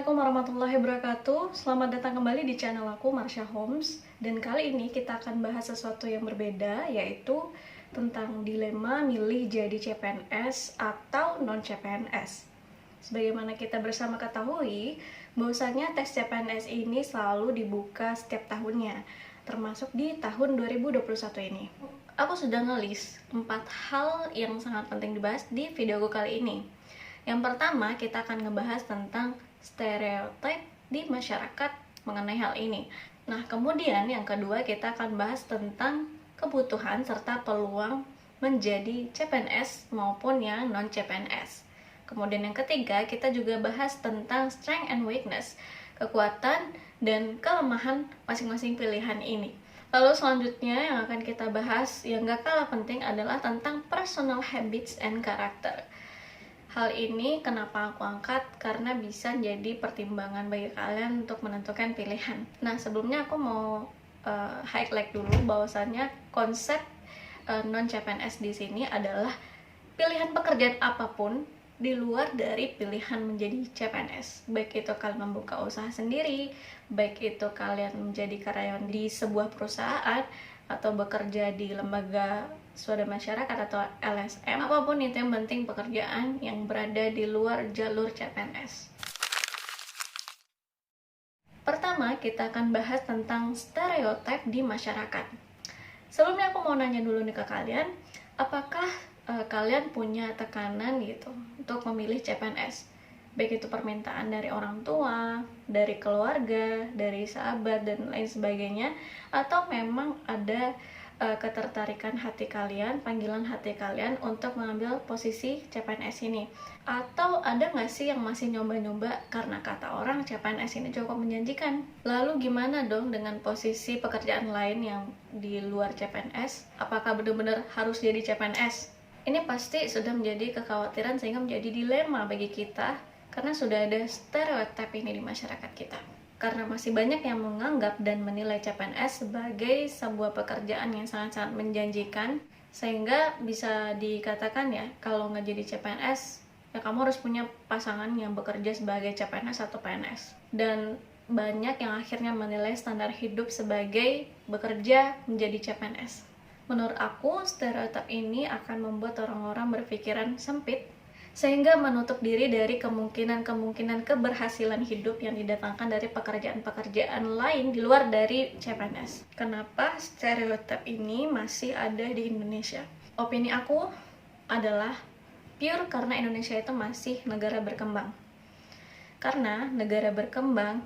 Assalamualaikum warahmatullahi wabarakatuh. Selamat datang kembali di channel aku, Marsha Homes. Dan kali ini kita akan bahas sesuatu yang berbeda, yaitu tentang dilema milih jadi CPNS atau non-CPNS. Sebagaimana kita bersama ketahui, bahwasanya tes CPNS ini selalu dibuka setiap tahunnya, termasuk di tahun 2021 ini. Aku sudah ngelis 4 hal yang sangat penting dibahas di videoku kali ini. Yang pertama, kita akan ngebahas tentang stereotip di masyarakat mengenai hal ini. Nah, kemudian yang kedua kita akan bahas tentang kebutuhan serta peluang menjadi CPNS maupun yang non-CPNS. Kemudian yang ketiga, kita juga bahas tentang strength and weakness, kekuatan dan kelemahan masing-masing pilihan ini. Lalu selanjutnya yang akan kita bahas yang gak kalah penting adalah tentang personal habits and character. Hal ini kenapa aku angkat? Karena bisa jadi pertimbangan bagi kalian untuk menentukan pilihan. Nah, sebelumnya aku mau highlight dulu bahwasannya konsep non-CPNS di sini adalah pilihan pekerjaan apapun di luar dari pilihan menjadi CPNS. Baik itu kalian membuka usaha sendiri, baik itu kalian menjadi karyawan di sebuah perusahaan, atau bekerja di lembaga swadaya masyarakat atau LSM, apapun itu yang penting pekerjaan yang berada di luar jalur CPNS. Pertama, kita akan bahas tentang stereotip di masyarakat. Sebelumnya aku mau nanya dulu nih ke kalian, apakah kalian punya tekanan gitu untuk memilih CPNS? Baik itu permintaan dari orang tua, dari keluarga, dari sahabat, dan lain sebagainya, atau memang ada ketertarikan hati kalian, panggilan hati kalian untuk mengambil posisi CPNS ini? Atau ada nggak sih yang masih nyoba-nyoba karena kata orang CPNS ini cukup menjanjikan? Lalu gimana dong dengan posisi pekerjaan lain yang di luar CPNS? Apakah benar-benar harus jadi CPNS? Ini pasti sudah menjadi kekhawatiran sehingga menjadi dilema bagi kita karena sudah ada stereotip ini di masyarakat kita. Karena masih banyak yang menganggap dan menilai CPNS sebagai sebuah pekerjaan yang sangat-sangat menjanjikan, sehingga bisa dikatakan ya, kalau nggak jadi CPNS, ya kamu harus punya pasangan yang bekerja sebagai CPNS atau PNS. Dan banyak yang akhirnya menilai standar hidup sebagai bekerja menjadi CPNS. Menurut aku, stereotip ini akan membuat orang-orang berpikiran sempit, sehingga menutup diri dari kemungkinan-kemungkinan keberhasilan hidup yang didatangkan dari pekerjaan-pekerjaan lain di luar dari CPNS. Kenapa stereotip ini masih ada di Indonesia? Opini aku adalah pure karena Indonesia itu masih negara berkembang. Karena negara berkembang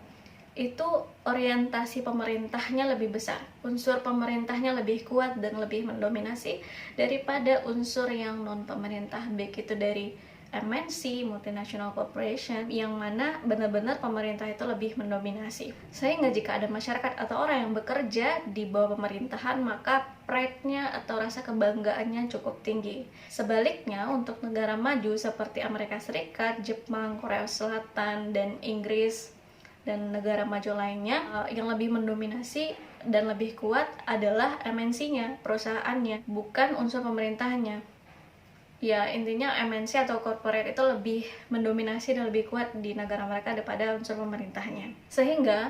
itu orientasi pemerintahnya lebih besar, unsur pemerintahnya lebih kuat dan lebih mendominasi daripada unsur yang non pemerintah, baik itu dari MNC, multinational corporation, yang mana benar-benar pemerintah itu lebih mendominasi. Sehingga jika ada masyarakat atau orang yang bekerja di bawah pemerintahan, maka pride-nya atau rasa kebanggaannya cukup tinggi. Sebaliknya, untuk negara maju seperti Amerika Serikat, Jepang, Korea Selatan, dan Inggris, dan negara maju lainnya, yang lebih mendominasi dan lebih kuat adalah MNC-nya, perusahaannya, bukan unsur pemerintahnya. Ya, intinya MNC atau corporate itu lebih mendominasi dan lebih kuat di negara mereka daripada unsur pemerintahnya. Sehingga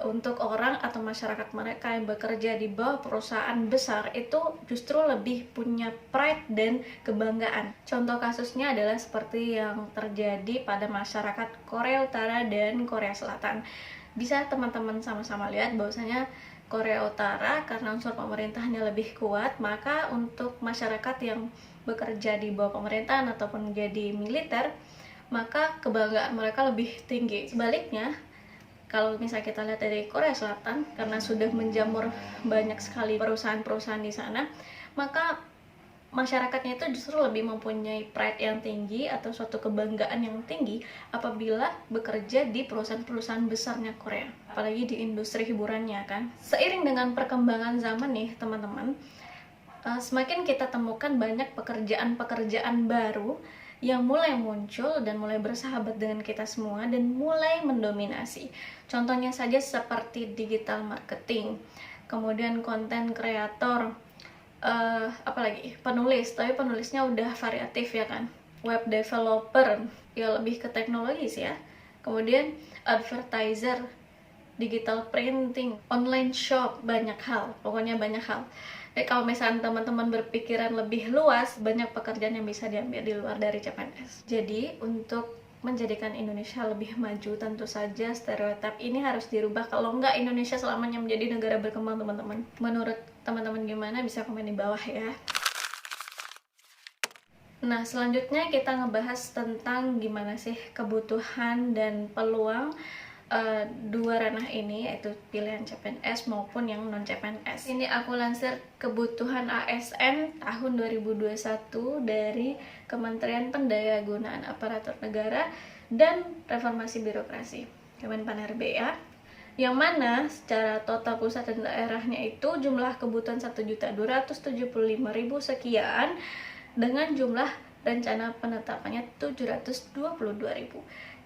untuk orang atau masyarakat mereka yang bekerja di bawah perusahaan besar itu justru lebih punya pride dan kebanggaan. Contoh kasusnya adalah seperti yang terjadi pada masyarakat Korea Utara dan Korea Selatan. Bisa teman-teman sama-sama lihat bahwasanya Korea Utara karena unsur pemerintahnya lebih kuat, maka untuk masyarakat yang bekerja di bawah pemerintahan ataupun menjadi militer, maka kebanggaan mereka lebih tinggi. Sebaliknya, kalau misalnya kita lihat dari Korea Selatan, karena sudah menjamur banyak sekali perusahaan-perusahaan di sana, maka masyarakatnya itu justru lebih mempunyai pride yang tinggi atau suatu kebanggaan yang tinggi apabila bekerja di perusahaan-perusahaan besarnya Korea, apalagi di industri hiburannya kan. Seiring dengan perkembangan zaman nih teman-teman, semakin kita temukan banyak pekerjaan-pekerjaan baru yang mulai muncul dan mulai bersahabat dengan kita semua dan mulai mendominasi. Contohnya saja seperti digital marketing, kemudian konten kreator, apalagi penulis, tapi penulisnya udah variatif ya kan, web developer, ya lebih ke teknologi sih ya, kemudian advertiser, digital printing, online shop, banyak hal, pokoknya banyak hal. Jadi kalau misalnya teman-teman berpikiran lebih luas, banyak pekerjaan yang bisa diambil di luar dari CPNS. Jadi untuk menjadikan Indonesia lebih maju, tentu saja stereotip ini harus dirubah. Kalau enggak, Indonesia selamanya menjadi negara berkembang, teman-teman. Menurut teman-teman gimana? Bisa komen di bawah ya. Nah, selanjutnya kita ngebahas tentang gimana sih kebutuhan dan peluang dua ranah ini, yaitu pilihan CPNS maupun yang non CPNS. Ini aku lansir kebutuhan ASN tahun 2021 dari Kementerian Pendayagunaan Aparatur Negara dan Reformasi Birokrasi, Kemenpan-RB ya. Yang mana secara total pusat dan daerahnya itu jumlah kebutuhan 1.275.000 sekian, dengan jumlah rencana penetapannya 722.000,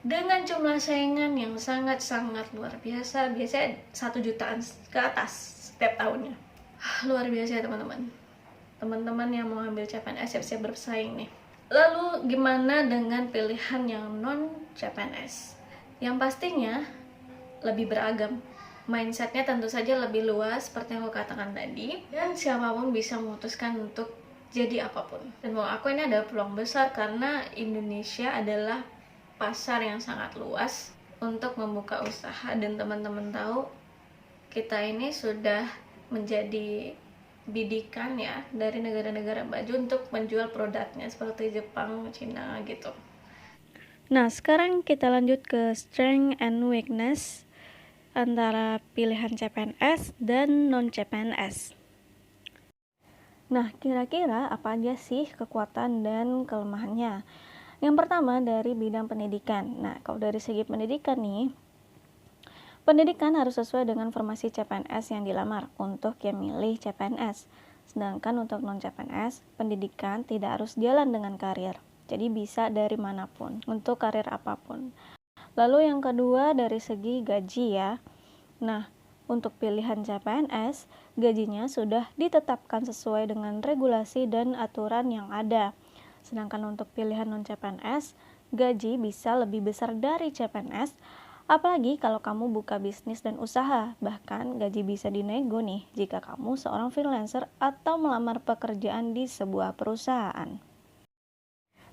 dengan jumlah saingan yang sangat-sangat luar biasa, biasanya 1 jutaan ke atas setiap tahunnya. Luar biasa ya teman-teman. Teman-teman yang mau ambil CPNS siap-siap bersaing nih. Lalu gimana dengan pilihan yang non CPNS? Yang pastinya lebih beragam. Mindsetnya tentu saja lebih luas seperti yang aku katakan tadi, dan siapapun bisa memutuskan untuk jadi apapun. Dan menurut aku ini ada peluang besar karena Indonesia adalah pasar yang sangat luas untuk membuka usaha, dan teman-teman tahu kita ini sudah menjadi bidikan ya dari negara-negara maju untuk menjual produknya seperti Jepang, Cina gitu. Nah, sekarang kita lanjut ke strength and weakness antara pilihan CPNS dan non CPNS. Nah, kira-kira apa aja sih kekuatan dan kelemahannya? Yang pertama dari bidang pendidikan. Nah, kalau dari segi pendidikan nih, pendidikan harus sesuai dengan formasi CPNS yang dilamar untuk yang milih CPNS. Sedangkan untuk non-CPNS, pendidikan tidak harus jalan dengan karir. Jadi bisa dari manapun, untuk karir apapun. Lalu yang kedua dari segi gaji ya. Nah, untuk pilihan CPNS, gajinya sudah ditetapkan sesuai dengan regulasi dan aturan yang ada. Sedangkan untuk pilihan non-CPNS, gaji bisa lebih besar dari CPNS, apalagi kalau kamu buka bisnis dan usaha. Bahkan gaji bisa dinego nih jika kamu seorang freelancer atau melamar pekerjaan di sebuah perusahaan.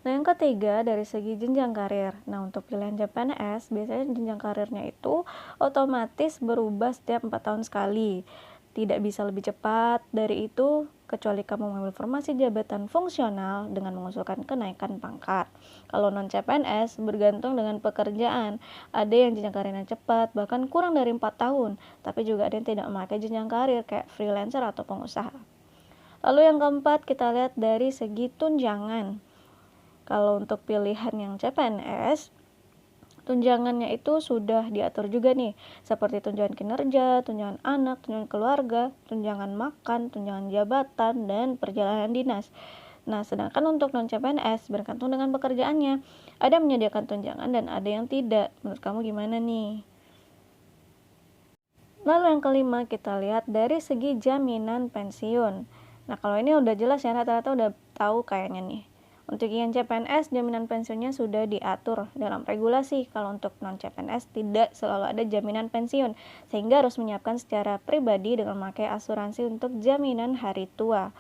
Nah, yang ketiga dari segi jenjang karir. Nah, untuk pilihan CPNS, biasanya jenjang karirnya itu otomatis berubah setiap 4 tahun sekali. Tidak bisa lebih cepat dari itu kecuali kamu mengambil formasi jabatan fungsional dengan mengusulkan kenaikan pangkat. Kalau non CPNS bergantung dengan pekerjaan. Ada yang jenjang karirnya cepat, bahkan kurang dari 4 tahun, tapi juga ada yang tidak memakai jenjang karir kayak freelancer atau pengusaha. Lalu yang keempat, kita lihat dari segi tunjangan. Kalau untuk pilihan yang CPNS, tunjangannya itu sudah diatur juga nih, seperti tunjangan kinerja, tunjangan anak, tunjangan keluarga, tunjangan makan, tunjangan jabatan, dan perjalanan dinas. Nah, sedangkan untuk non-CPNS bergantung dengan pekerjaannya. Ada yang menyediakan tunjangan dan ada yang tidak. Menurut kamu gimana nih? Lalu yang kelima, kita lihat dari segi jaminan pensiun. Nah, kalau ini udah jelas ya, rata-rata udah tahu kayaknya nih. Untuk yang CPNS, jaminan pensiunnya sudah diatur dalam regulasi. Kalau untuk non-CPNS, tidak selalu ada jaminan pensiun, sehingga harus menyiapkan secara pribadi dengan memakai asuransi untuk jaminan hari tua.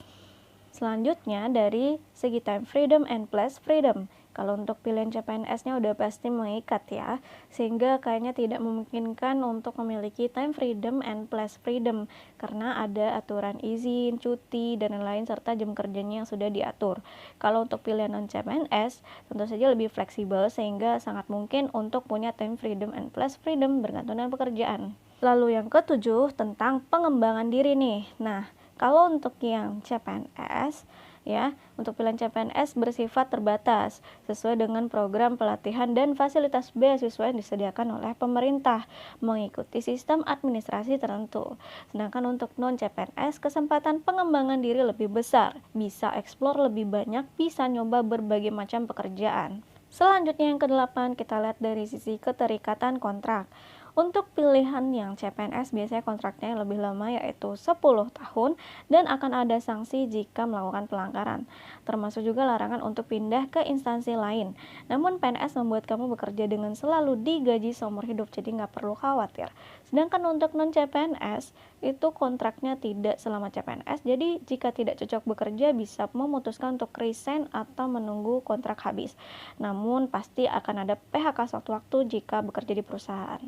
Selanjutnya, dari segi time freedom and place freedom. Kalau untuk pilihan CPNS-nya udah pasti mengikat ya, sehingga kayaknya tidak memungkinkan untuk memiliki time freedom and place freedom, karena ada aturan izin, cuti, dan lain-lain, serta jam kerjanya yang sudah diatur. Kalau untuk pilihan non-CPNS, tentu saja lebih fleksibel, sehingga sangat mungkin untuk punya time freedom and place freedom bergantung dengan pekerjaan. Lalu yang ketujuh, tentang pengembangan diri nih. Nah, kalau untuk yang CPNS, ya, untuk pilihan CPNS bersifat terbatas sesuai dengan program pelatihan dan fasilitas beasiswa yang disediakan oleh pemerintah mengikuti sistem administrasi tertentu. Sedangkan untuk non CPNS, kesempatan pengembangan diri lebih besar, bisa eksplor lebih banyak, bisa nyoba berbagai macam pekerjaan. Selanjutnya yang kedelapan, kita lihat dari sisi keterikatan kontrak. Untuk pilihan yang CPNS biasanya kontraknya lebih lama yaitu 10 tahun dan akan ada sanksi jika melakukan pelanggaran. Termasuk juga larangan untuk pindah ke instansi lain. Namun PNS membuat kamu bekerja dengan selalu digaji seumur hidup, jadi nggak perlu khawatir. Sedangkan untuk non-CPNS itu kontraknya tidak selama CPNS, jadi jika tidak cocok bekerja bisa memutuskan untuk resign atau menunggu kontrak habis. Namun pasti akan ada PHK sewaktu-waktu jika bekerja di perusahaan.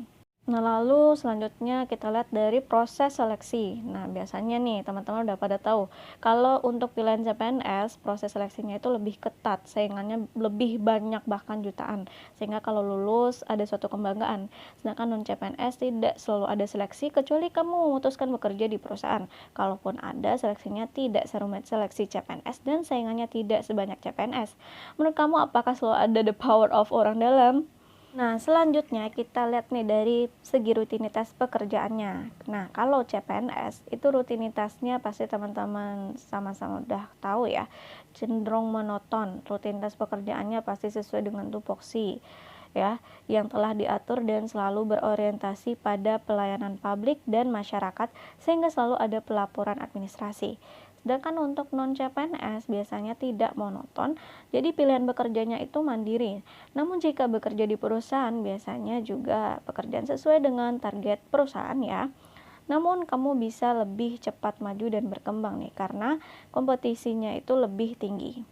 Nah, lalu selanjutnya kita lihat dari proses seleksi. Nah, biasanya nih teman-teman udah pada tahu kalau untuk pilihan CPNS proses seleksinya itu lebih ketat, saingannya lebih banyak bahkan jutaan. Sehingga kalau lulus ada suatu kebanggaan. Sedangkan non CPNS tidak selalu ada seleksi kecuali kamu memutuskan bekerja di perusahaan. Kalaupun ada, seleksinya tidak serumit seleksi CPNS dan saingannya tidak sebanyak CPNS. Menurut kamu apakah selalu ada the power of orang dalam? Nah, selanjutnya kita lihat nih dari segi rutinitas pekerjaannya. Nah, kalau CPNS itu rutinitasnya pasti teman-teman sama-sama udah tahu ya, cenderung monoton. Rutinitas pekerjaannya pasti sesuai dengan tupoksi ya, yang telah diatur dan selalu berorientasi pada pelayanan publik dan masyarakat sehingga selalu ada pelaporan administrasi. Sedangkan untuk non-CPNS biasanya tidak monoton, jadi pilihan bekerjanya itu mandiri. Namun jika bekerja di perusahaan biasanya juga pekerjaan sesuai dengan target perusahaan ya. Namun kamu bisa lebih cepat maju dan berkembang nih karena kompetisinya itu lebih tinggi.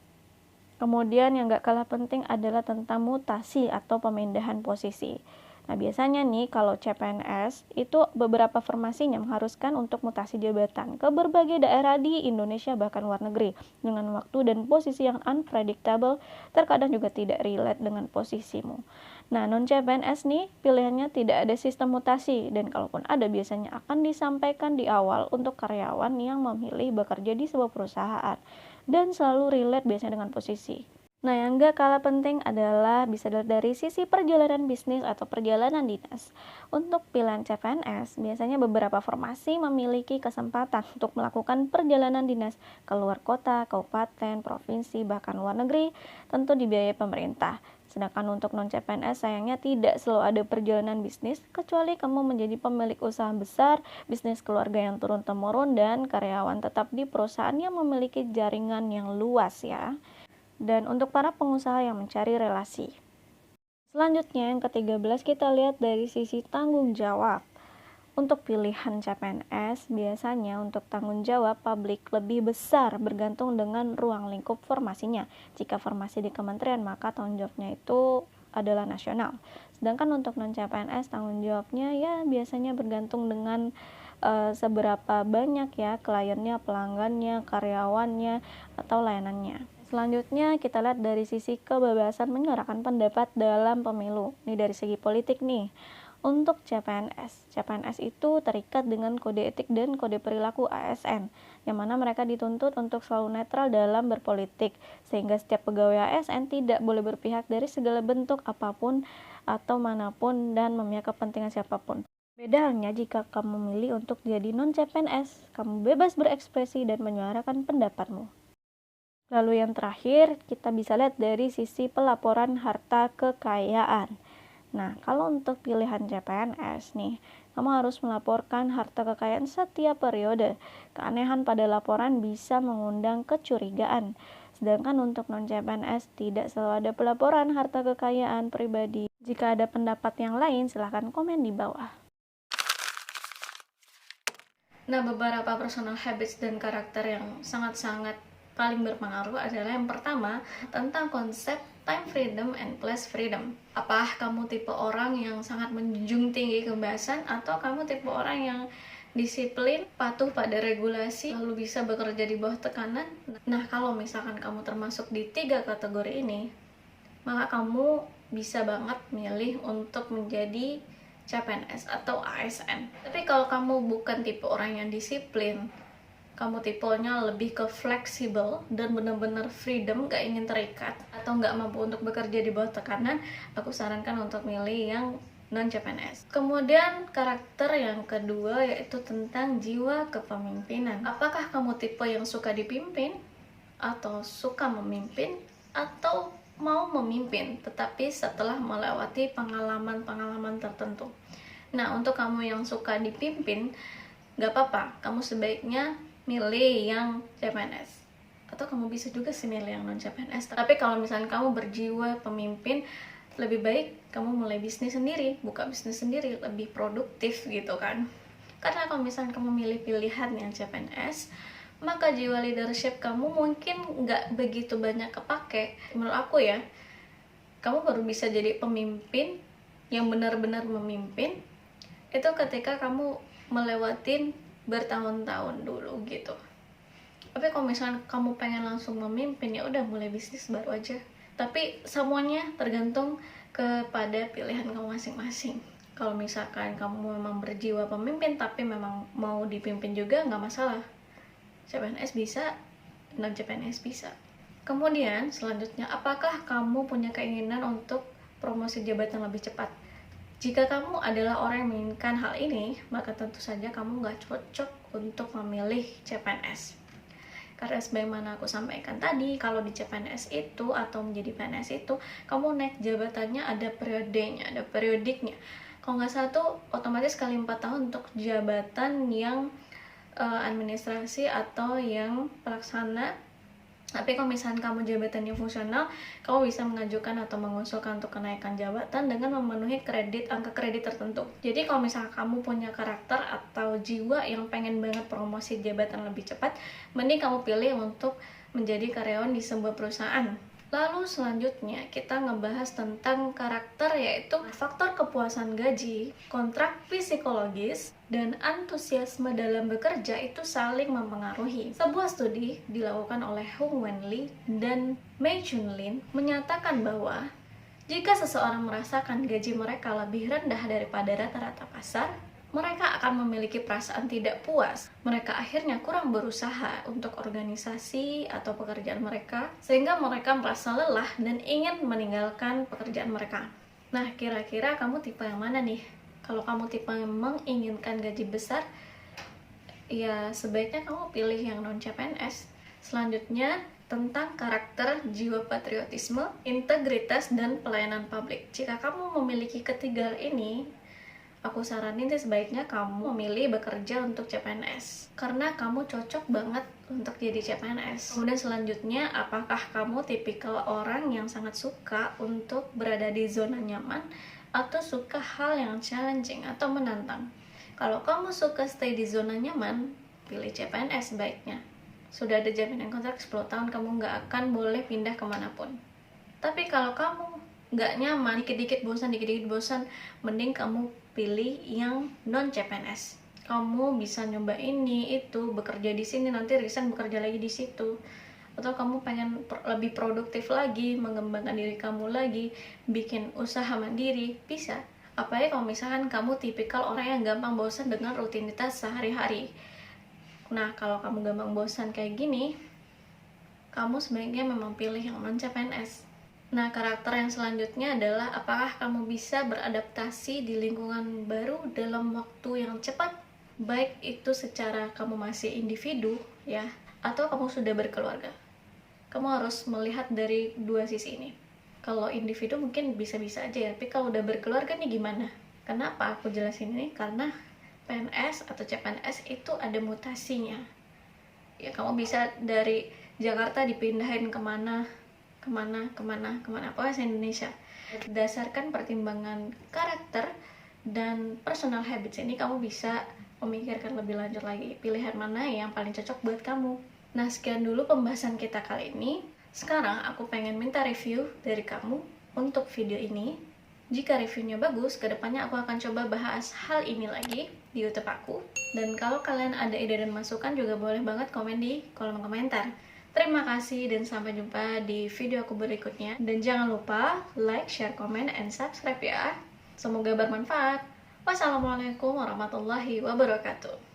Kemudian yang gak kalah penting adalah tentang mutasi atau pemindahan posisi. Nah, biasanya nih kalau CPNS itu beberapa formasinya mengharuskan untuk mutasi jabatan ke berbagai daerah di Indonesia bahkan luar negeri dengan waktu dan posisi yang unpredictable, terkadang juga tidak relate dengan posisimu. Nah, non CPNS nih pilihannya tidak ada sistem mutasi dan kalaupun ada biasanya akan disampaikan di awal untuk karyawan yang memilih bekerja di sebuah perusahaan dan selalu relate biasanya dengan posisi. Nah, yang gak kalah penting adalah bisa dilihat dari sisi perjalanan bisnis atau perjalanan dinas. Untuk pilihan CPNS, biasanya beberapa formasi memiliki kesempatan untuk melakukan perjalanan dinas ke luar kota, kabupaten, provinsi, bahkan luar negeri, tentu dibiayai pemerintah. Sedangkan untuk non-CPNS sayangnya tidak selalu ada perjalanan bisnis, kecuali kamu menjadi pemilik usaha besar, bisnis keluarga yang turun-temurun, dan karyawan tetap di perusahaan yang memiliki jaringan yang luas ya. Dan untuk para pengusaha yang mencari relasi. Selanjutnya yang ke-13 kita lihat dari sisi tanggung jawab. Untuk pilihan CPNS, biasanya untuk tanggung jawab publik lebih besar bergantung dengan ruang lingkup formasinya. Jika formasi di kementerian, maka tanggung jawabnya itu adalah nasional. Sedangkan untuk non-CPNS, tanggung jawabnya ya biasanya bergantung dengan seberapa banyak ya kliennya, pelanggannya, karyawannya, atau layanannya. Selanjutnya kita lihat dari sisi kebebasan menyuarakan pendapat dalam pemilu. Ini dari segi politik nih. Untuk CPNS itu terikat dengan kode etik dan kode perilaku ASN, yang mana mereka dituntut untuk selalu netral dalam berpolitik, sehingga setiap pegawai ASN tidak boleh berpihak dari segala bentuk apapun atau manapun dan memihak kepentingan siapapun. Beda halnya jika kamu memilih untuk jadi non-CPNS, kamu bebas berekspresi dan menyuarakan pendapatmu. Lalu yang terakhir, kita bisa lihat dari sisi pelaporan harta kekayaan. Nah, kalau untuk pilihan CPNS nih, kamu harus melaporkan harta kekayaan setiap periode. Keanehan pada laporan bisa mengundang kecurigaan. Sedangkan untuk non-CPNS tidak selalu ada pelaporan harta kekayaan pribadi. Jika ada pendapat yang lain, silahkan komen di bawah. Nah, beberapa personal habits dan karakter yang sangat-sangat paling berpengaruh adalah yang pertama tentang konsep time freedom and place freedom. Apakah kamu tipe orang yang sangat menjunjung tinggi kebebasan atau kamu tipe orang yang disiplin, patuh pada regulasi, lalu bisa bekerja di bawah tekanan? Nah, kalau misalkan kamu termasuk di 3 kategori ini, maka kamu bisa banget milih untuk menjadi CPNS atau ASN. Tapi kalau kamu bukan tipe orang yang disiplin, kamu tipenya lebih ke fleksibel dan benar-benar freedom, gak ingin terikat atau gak mampu untuk bekerja di bawah tekanan, aku sarankan untuk milih yang non-CPNS. Kemudian karakter yang kedua yaitu tentang jiwa kepemimpinan. Apakah kamu tipe yang suka dipimpin atau suka memimpin atau mau memimpin tetapi setelah melewati pengalaman-pengalaman tertentu? Nah, untuk kamu yang suka dipimpin, gak apa-apa, kamu sebaiknya milih yang CPNS. Atau kamu bisa juga sih milih yang non CPNS. Tapi kalau misalnya kamu berjiwa pemimpin, lebih baik kamu mulai bisnis sendiri, buka bisnis sendiri, lebih produktif gitu kan. Karena kalau misalnya kamu milih pilihan yang CPNS, maka jiwa leadership kamu mungkin nggak begitu banyak kepake. Menurut aku ya, kamu baru bisa jadi pemimpin yang benar-benar memimpin itu ketika kamu melewatin bertahun-tahun dulu gitu. Tapi kalau misalnya kamu pengen langsung memimpin, ya udah mulai bisnis baru aja. Tapi semuanya tergantung kepada pilihan kamu masing-masing. Kalau misalkan kamu memang berjiwa pemimpin tapi memang mau dipimpin juga, nggak masalah. CPNS bisa, non CPNS bisa. Kemudian selanjutnya, apakah kamu punya keinginan untuk promosi jabatan lebih cepat? Jika kamu adalah orang yang menginginkan hal ini, maka tentu saja kamu nggak cocok untuk memilih CPNS. Karena sebagaimana aku sampaikan tadi, kalau di CPNS itu atau menjadi PNS itu, kamu naik jabatannya ada periodenya, ada periodiknya. Kalau nggak salah tuh otomatis sekali 4 tahun untuk jabatan yang administrasi atau yang pelaksana. Tapi kalau misalnya kamu jabatannya fungsional, kamu bisa mengajukan atau mengusulkan untuk kenaikan jabatan dengan memenuhi angka kredit tertentu. Jadi kalau misalnya kamu punya karakter atau jiwa yang pengen banget promosi jabatan lebih cepat, mending kamu pilih untuk menjadi karyawan di sebuah perusahaan. Lalu selanjutnya kita ngebahas tentang karakter, yaitu faktor kepuasan gaji, kontrak psikologis, dan antusiasme dalam bekerja itu saling mempengaruhi. Sebuah studi dilakukan oleh Hung Wen Lee dan Mei Chun Lin menyatakan bahwa jika seseorang merasakan gaji mereka lebih rendah daripada rata-rata pasar, mereka akan memiliki perasaan tidak puas. Mereka akhirnya kurang berusaha untuk organisasi atau pekerjaan mereka, sehingga mereka merasa lelah dan ingin meninggalkan pekerjaan mereka. Nah, kira-kira kamu tipe yang mana nih? Kalau kamu tipe yang menginginkan gaji besar, ya sebaiknya kamu pilih yang non-CPNS. Selanjutnya, tentang karakter, jiwa patriotisme, integritas, dan pelayanan publik. Jika kamu memiliki ketiga ini, aku saranin sih sebaiknya kamu memilih bekerja untuk CPNS karena kamu cocok banget untuk jadi CPNS. Kemudian selanjutnya, apakah kamu tipikal orang yang sangat suka untuk berada di zona nyaman atau suka hal yang challenging atau menantang? Kalau kamu suka stay di zona nyaman, pilih CPNS sebaiknya. Sudah ada jaminan kontrak 10 tahun, kamu nggak akan boleh pindah kemanapun. Tapi kalau kamu nggak nyaman, dikit-dikit bosan, mending kamu pilih yang non CPNS. Kamu bisa nyoba ini itu, bekerja di sini, nanti resign bekerja lagi di situ. Atau kamu pengen lebih produktif lagi, mengembangkan diri kamu lagi, bikin usaha mandiri, bisa. Apalagi kalau misalkan kamu tipikal orang yang gampang bosan dengan rutinitas sehari-hari. Nah, kalau kamu gampang bosan kayak gini, kamu sebaiknya memang pilih yang non CPNS. Nah, karakter yang selanjutnya adalah apakah kamu bisa beradaptasi di lingkungan baru dalam waktu yang cepat, baik itu secara kamu masih individu ya, atau kamu sudah berkeluarga. Kamu harus melihat dari dua sisi ini. Kalau individu mungkin bisa-bisa aja ya, tapi kalau udah berkeluarga nih gimana? Kenapa aku jelasin ini? Karena PNS atau CPNS itu ada mutasinya. Ya, kamu bisa dari Jakarta dipindahin kemana, pokoknya Indonesia. Berdasarkan pertimbangan karakter dan personal habits ini, kamu bisa memikirkan lebih lanjut lagi pilihan mana yang paling cocok buat kamu. Nah, sekian dulu pembahasan kita kali ini. Sekarang aku pengen minta review dari kamu untuk video ini. Jika reviewnya bagus, kedepannya aku akan coba bahas hal ini lagi di YouTube aku. Dan kalau kalian ada ide dan masukan juga boleh banget komen di kolom komentar. Terima kasih dan sampai jumpa di video aku berikutnya. Dan jangan lupa like, share, comment, and subscribe ya. Semoga bermanfaat. Wassalamualaikum warahmatullahi wabarakatuh.